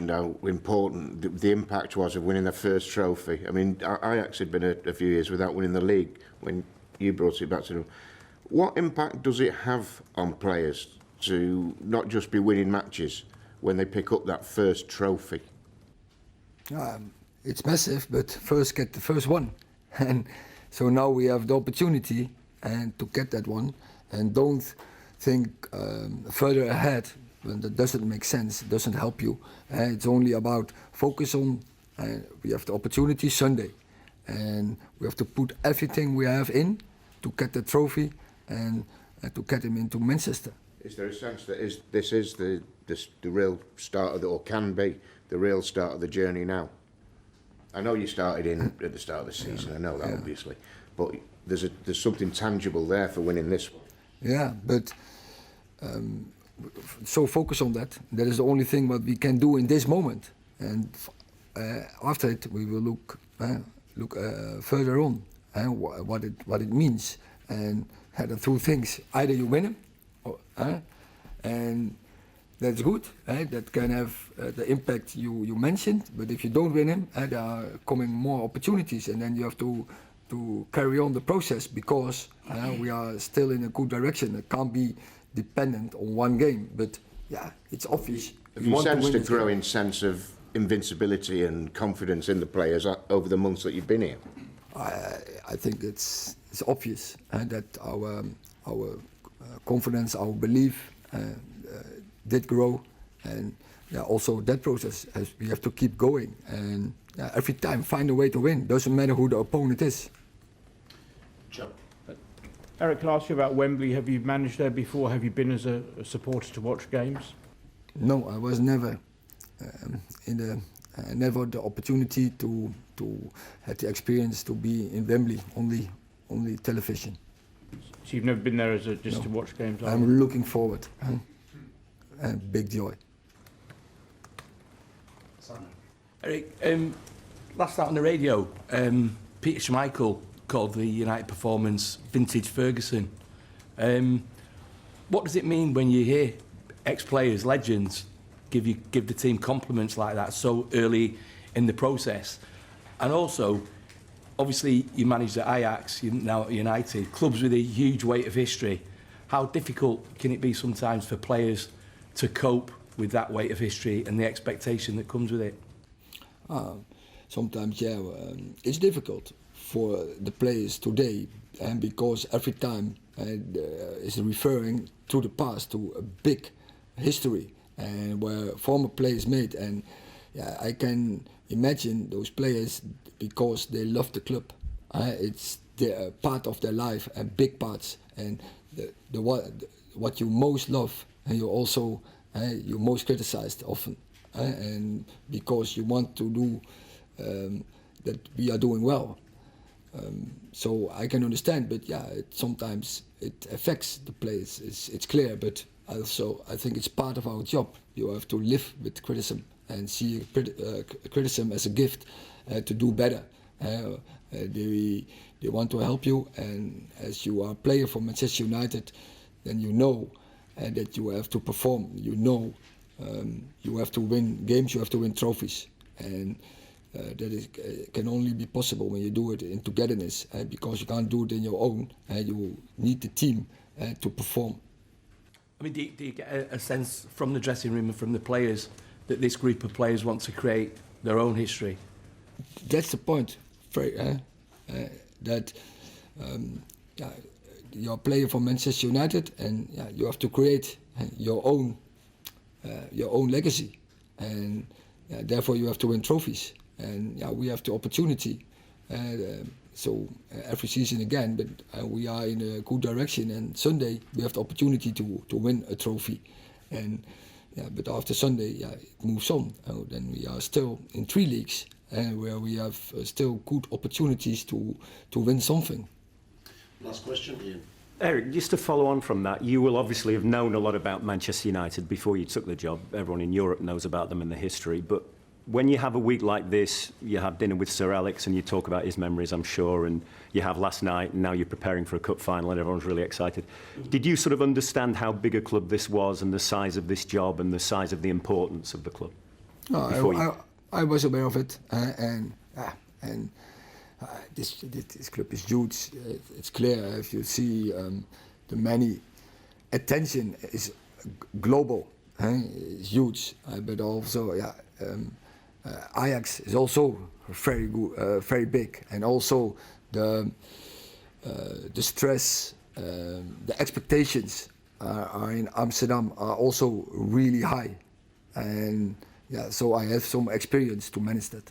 mentioned how important the impact was of winning the first trophy. I mean, Ajax had been a few years without winning the league when you brought it back to them. What impact does it have on players to not just be winning matches when they pick up that first trophy? It's massive, but first get the first one. And so now we have the opportunity to get that one, and don't think further ahead when that doesn't make sense, it doesn't help you. It's only about focus on, we have the opportunity Sunday, and we have to put everything we have in to get the trophy and to get him into Manchester. Is there a sense that this is the real start of or can be the real start of the journey now? I know you started at the start of the season, I know that obviously, but there's something tangible there for winning this one. Yeah, but so focus on that. That is the only thing what we can do in this moment, and after it we will look further on what it means, and the two things: either you win him, and that's good. That can have the impact you mentioned. But if you don't win him, there are coming more opportunities, and then you have to carry on the process, because we are still in a good direction. It can't be dependent on one game. But yeah, it's obvious. Have you sensed a growing sense of invincibility and confidence in the players over the months that you've been here? I think it's obvious that our confidence, our belief did grow, and also that process we have to keep going, and every time find a way to win. Doesn't matter who the opponent is. Joe. Erik, can I ask you about Wembley? Have you managed there before? Have you been as a supporter to watch games? No, I was never never the opportunity to have the experience to be in Wembley. Only television. So you've never been there as just to watch games? I'm looking forward. Big joy. Erik, last night on the radio, Peter Schmeichel called the United performance vintage Ferguson. What does it mean when you hear ex-players, legends, give the team compliments like that so early in the process? And also, obviously, you managed at Ajax, you're now at United, clubs with a huge weight of history. How difficult can it be sometimes for players to cope with that weight of history and the expectation that comes with it? Sometimes, it's difficult for the players today, and because every time is referring to the past, to a big history, and where former players made, and I can imagine those players, because they love the club. It's the part of their life, and big parts, and what you most love, and you also you most criticized often, and because you want to do that we are doing well. So I can understand, but sometimes it affects the players. It's clear, but also I think it's part of our job. You have to live with criticism and see criticism as a gift to do better. They want to help you, and as you are a player for Manchester United, then you know that you have to perform. You know you have to win games, you have to win trophies, and that can only be possible when you do it in togetherness, because you can't do it in your own. You need the team to perform. I mean, do you get a sense from the dressing room and from the players that this group of players want to create their own history? That's the point, that you're a player for Manchester United, and you have to create your own legacy, and therefore you have to win trophies. And we have the opportunity, so every season again, but we are in a good direction, and Sunday we have the opportunity to win a trophy, and but after Sunday it moves on. Then we are still in 3 leagues, where we have still good opportunities to win something. Last question, Ian. Erik, just to follow on from that, you will obviously have known a lot about Manchester United before you took the job. Everyone in Europe knows about them and the history, but when you have a week like this, you have dinner with Sir Alex and you talk about his memories, I'm sure, and you have last night, and now you're preparing for a cup final and everyone's really excited. Did you sort of understand how big a club this was and the size of this job and the size of the importance of the club? No, before you? I was aware of it, this club is huge. It's clear if you see the many attention is global. It's huge, but also Ajax is also very good, very big, and also the stress, the expectations are in Amsterdam are also really high, and so I have some experience to manage that.